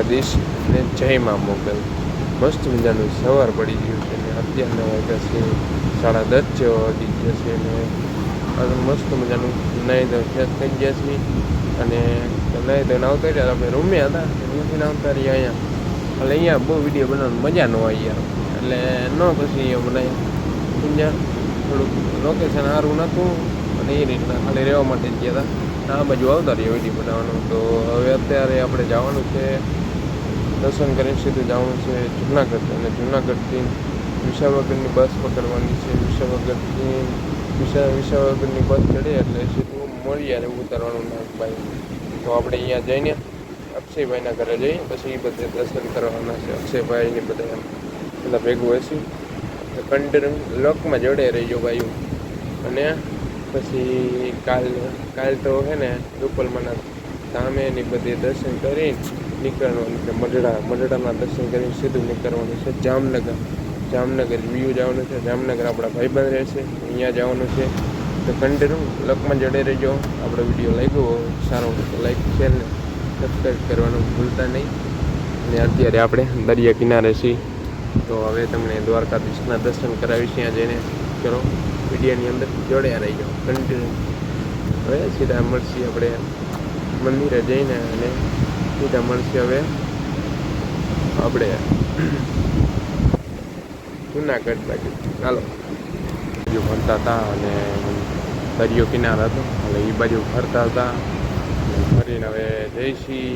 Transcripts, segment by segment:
દેશ ને જય માં મોગલ. મસ્ત મજાનું સવાર પડી ગયું છે ને અત્યારના વાગ્યા છે 10:30 જેવા વાગી ગયા છે ને મસ્ત મજાનું નાહી ધોઈ ફ્રેશ થઈ ગયા છીએ અને નાહી ધોઈને આવતા રહ્યા. આપણે રૂમે હતા રૂમથી આવતા રહ્યા અહીંયા એટલે અહીંયા બહુ વિડીયો બનાવવાની મજા ન આવી યાર, એટલે ન પછી અહીંયા બનાવ્યા. અહીંયા થોડુંક લોકેશન સારું નહોતું અને એ રીતના ખાલી રહેવા માટે જ ગયા હતા. આ બાજુ આવતા રહ્યા વિડીયો બનાવવાનું. તો હવે અત્યારે આપણે જવાનું છે, દર્શન કરીને સીધું જવાનું છે જુનાગઢ અને જુનાગઢથી વિસાવદરની બસ પકડવાની છે. વિસાવદરની બસ ચડે એટલે સીધું મળીયારે ઉતારવાનું નાગભાઈ. તો આપણે અહીંયા જઈને અક્ષયભાઈના ઘરે જઈએ પછી એ બધે દર્શન કરવાના છે. અક્ષયભાઈને બધા એમ બધા ભેગું હશે તો કન્ટિન્યુ લોકમાં જોડે રહીજો ભાઈઓ. અને પછી કાલ તો છે ને રૂપલમાના ધામે એની બધે દર્શન કરીને નીકળવાનું છે. મઢડાના દર્શન કરીને સીધું નીકળવાનું છે જામનગર વ્યૂ જવાનું છે. જામનગર આપણા ભાઈબંધ રહેશે, અહીંયા જવાનું છે. તો કન્ટિન્યુ લકમાં જડે રહેજો. આપણો વિડીયો લાગ્યો સારો તો લાઈક શેર ને સબસ્ક્રાઈબ કરવાનું ભૂલતા નહીં. અને અત્યારે આપણે દરિયા કિનારે છીએ તો હવે તમને દ્વારકાધીશના દર્શન કરાવીશ. ત્યાં જઈને ચલો વિડીયોની અંદર જોડ્યા રહીજો કન્ટિન્યુ. હવે સીધા મળશે આપણે મંદિરે જઈને અને સીધા મળશે હવે આપણે જુનાગઢ બાજુ. ચાલો બાજુ ફરતા હતા અને દરિયો કિનારો હતો એટલે એ બાજુ ફરતા હતા. ફરીને હવે જઈશી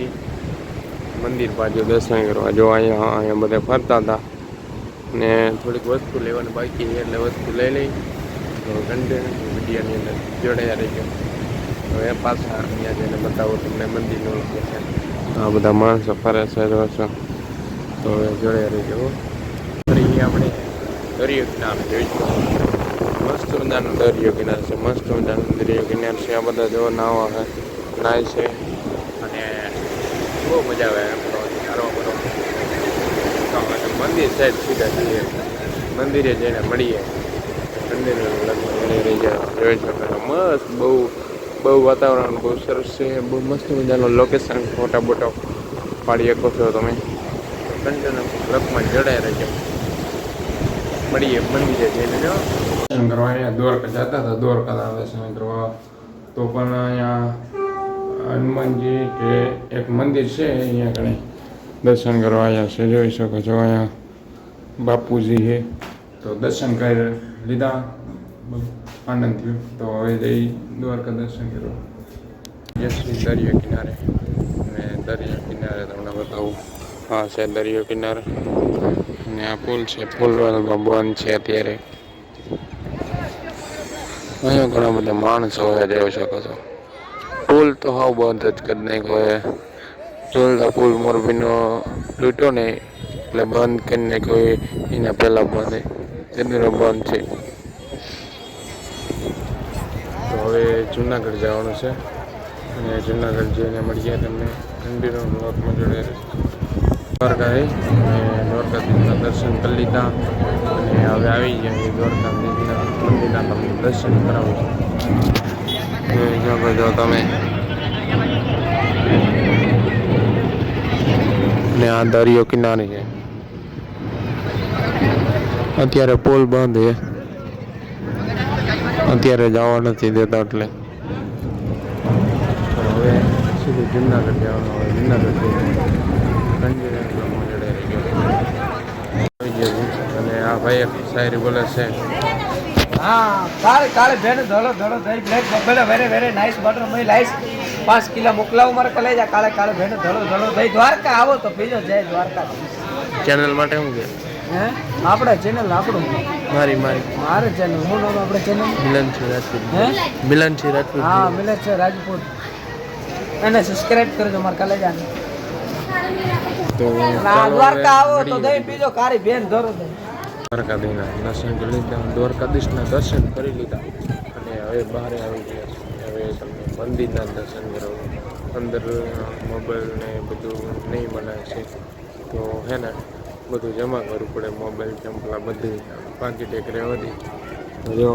મંદિર બાજુ દર્શન કરવા. જો અહીંયા બધા ફરતા હતા ને થોડીક વસ્તુ લેવાની બાકી એટલે વસ્તુ લઈ લઈ કન્ટિન્યુ વિડીયોની અંદર જોડાયા રહી ગયો. હવે પાછા અહીંયા જઈને બતાવો તમને મંદિરનું લોકેશન. આ બધા માણસો ફરે છે છો તો હવે જોડાયા રહી ગયો. ફરી આપણે દરિયો કિનારો જોઈશું. મસ્ત મજાનો દરિયો કિનારો છે, મસ્ત મજાનો દરિયો કિનારો છે. આ બધા જો નાય છે અને બહુ મજા આવે એમ ફરવા. મંદિર સાઈડ સીધા જઈએ, મંદિરે જઈને મળીએ. મંદિર રહી જાય જોઈ શકો. મસ્ત બહુ વાતાવરણ બહુ સરસ છે. બહુ મસ્ત મજાનું લોકેશન. ફોટા બોટા પાડી શકો છો તમે. કન્ટિન્યુ લકમાં જડાઈ રહેજો. મળીએ મંદિરે જઈને જો દર્શન કરવા. અહીંયા દ્વારકા જતા હતા, દ્વારકા દર્શન કરવા. તો પણ અહીંયા હનુમાનજી કે એક મંદિર છે અહીંયા કણે દર્શન કરવા આવ્યા છે. જોઈ શકો છો અહીંયા બાપુજી છે તો દર્શન કરી લીધા, આનંદ થયો. તો હવે જઈ દ્વારકા દર્શન કરવા. જયશ્રી દરિયો કિનારે અને દરિયા કિનારે તમને બતાવું. હા છે દરિયો કિનારે અને આ પુલ છે. પુલ બંધ છે અત્યારે. અહીંયા ઘણા બધા માણસો હોય જોઈ શકો છો. પુલ તો હાવ બંધ જ કરી નાખ્યો. જોલતા પુલ મોરબીનો તૂટ્યો ને એટલે બંધ કરી નાખ્યો. એના પહેલાં બંધ તેનો બંધ છે. તો હવે જુનાગઢ જવાનું છે અને જુનાગઢ જઈને મળીએ તમને મંદિરો બ્લોકમાં જોડે. દ્વારકાધીશના દર્શન કરી લીધા અને હવે આવી ગયા દ્વારકાધીશના મંદિરના તમને દર્શન કરાવું છું. જો તમે ને આ દરિયો કિનારે છે. અત્યારે પુલ બંધ છે, અત્યારે જવા નથી દેતા એટલે હવે સીધું જુનાગઢ જવાનું. હવે જુનાગઢ અને આ ભાઈ શાયરી બોલે છે. हाँ काले काले भेड़ धोलो धोलो दही ब्लैक बबेला वेरे वेरे नाइस बटर मई लाइस 5 किलो मोकलाओ मारे कलेजा काले काले भेड़ धोलो धोलो दही દ્વારકા આવો તો પીજો જય દ્વારકા. ચેનલ માટે શું છે? હે આપણે ચેનલ આપણું મારે ચેનલ હું નામ આપણે ચેનલ મિલનસિંહ રાજપૂત. હે મિલનસિંહ રાજપૂત. હા મિલનસિંહ રાજપૂત એને સબસ્ક્રાઇબ કરજો મારા કલેજા ને. તો દ્વારકા આવો તો દહીં પીજો કારી બેન ધોરો દહીં. દ્વારકાધીશના દર્શન કરી લીધા અને હવે બહાર આવી ગયા છે. હવે તમને મંદિરના દર્શન કરાવું. અંદર મોબાઈલ ને બધું નહીં મનાય છે તો હે ને બધું જમા કરવું પડે. મોબાઈલ ચંપલા બધી પાકીટ એક રહેવાથી. જો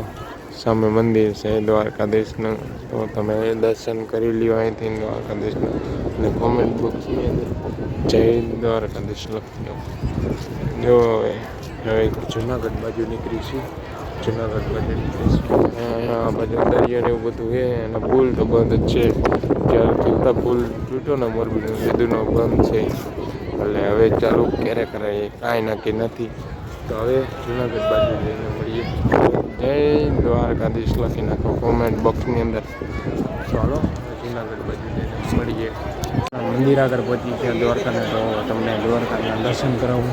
સામે મંદિર છે દ્વારકાધીશનું. તો તમે દર્શન કરી લ્યો અહીંથી દ્વારકાધીશનું અને કોમેન્ટ બોક્સની અંદર જય દ્વારકાધીશ લખનઉ. જો હવે જુનાગઢ બાજુ નીકળી છે. જુનાગઢ બાજુ નીકળી છે. અહીંયા બાજુ દરિયા ને એવું બધું છે અને પુલ તો બંધ જ છે. જ્યારથી ઉતા પુલ તૂટ્યો ને મોરબીનો સીધુનો બંધ છે. એટલે હવે ચાલુ ક્યારે કરાય કાંઈ નક્કી નથી. તો હવે જુનાગઢ બાજુ જઈને મળીએ. જય દ્વારકાધીશ લખી નાખો કોમેન્ટ બોક્સની અંદર. ચાલો જુનાગઢ બાજુ જઈને મળીએ. મંદિર આગળ પહોંચી ગયા દ્વારકાને, તો તમને દ્વારકાના દર્શન કરાવું.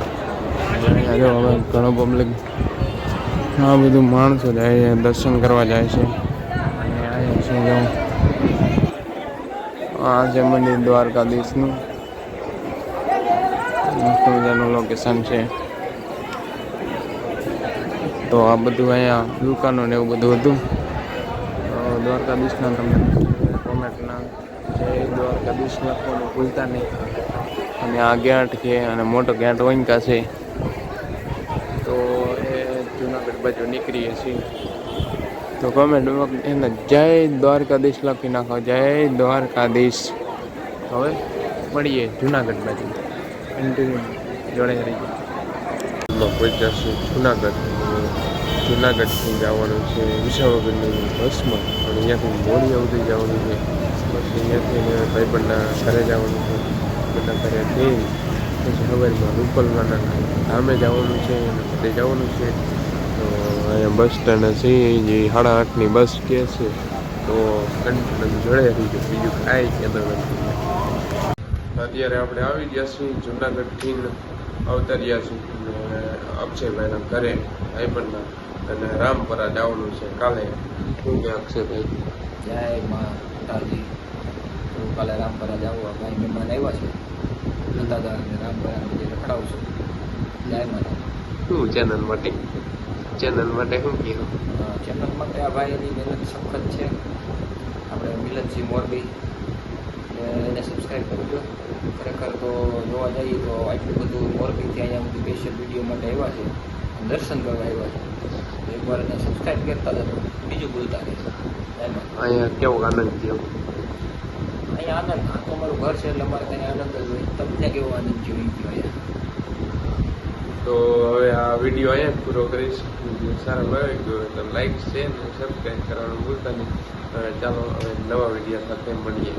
અહીંયા જો હવે ઘણો પબ્લિક આ બધું માણસો જાય દર્શન કરવા જાય છે. અને અહીંયા છે જો આ છે મંદિર દ્વારકાધીશનું. મસ્ત મજાનું લોકેશન છે. તો આ બધું અહીંયા દુકાનો ને એવું બધું હતું. દ્વારકાધીશના તમને કોમેન્ટના જય દ્વારકાધીશ લખવાનું ભૂલતા નહીં. અને આ ગેટ છે અને મોટો ગેટ વંકા છે. તો એ જુનાગઢ બાજુ નીકળીએ છીએ. તો કોમેન્ટમાં એને જય દ્વારકાધીશ લખી નાખો. જય દ્વારકાધીશ. હવે મળીએ જુનાગઢ બાજુ. કન્ટિન્યુ જોડે રહી જાય. પહોંચ્યા છે જુનાગઢ. જુનાગઢથી જવાનું છે વિસાવદરની બસમાં. અને અહીંયાથી મોડિયા સુધી જવાનું છે. પછી અહીંયાથી ભાઈબંધના ઘરે જવાનું છે. બધા ઘરે જઈ પછી સવારમાં રૂપલવાના ધામે જવાનું છે અને બધે જવાનું છે. તો અહીંયા બસ સ્ટેન્ડ છે જે 8:30ની બસ કે છે. તો કન્ટિન્યુ જોડે રહી જાય. બીજું કાંઈ કહેતો નથી. અત્યારે આપણે આવી ગયા છીએ જુનાગઢથી અવતર્યા છીએ અક્ષયભાઈના ઘરે ભાઈબંધના. અને રામપરા જવાનું છે કાલે. શું કે અક્ષયભાઈ? જય મા તાજી. હું કાલે રામપરા જાઉં. આ ભાઈ મહેમાન આવ્યા છે દાદા અને રામપરા જે રખડાવું છું. જય માતા. શું ચેનલ માટે શું કહેવું? ચેનલ માટે આ ભાઈની મહેનત સખત છે. આપણે મિલનસિંહ મોરબી એને સબસ્ક્રાઈબ કરજો. ખરેખર તો જોવા જઈએ તો આટલું બધું મોરબીથી અહીંયા બધું સ્પેશિયલ વિડીયો માટે આવ્યા છે, દર્શન કરવા આવ્યા છે. એકવાર એને સબસ્ક્રાઈબ કરતા હતા. બીજું બોલતા રહેશે. અહીંયા કેવો આનંદ થયો? અહીંયા આનંદ. આ તો અમારું ઘર છે એટલે અમારે ત્યાં આનંદ જ હોય. તમને કેવો આનંદ થયો એ કહો અહીંયા? તો હવે આ વિડીયો અહીંયા જ પૂરો કરીશ. વિડીયો સારો લાગ્યો તો લાઈક શેર અને સબસ્ક્રાઈબ કરવાનું ભૂલતા નહીં. ચાલો હવે નવા વિડીયો સાથે મળીએ.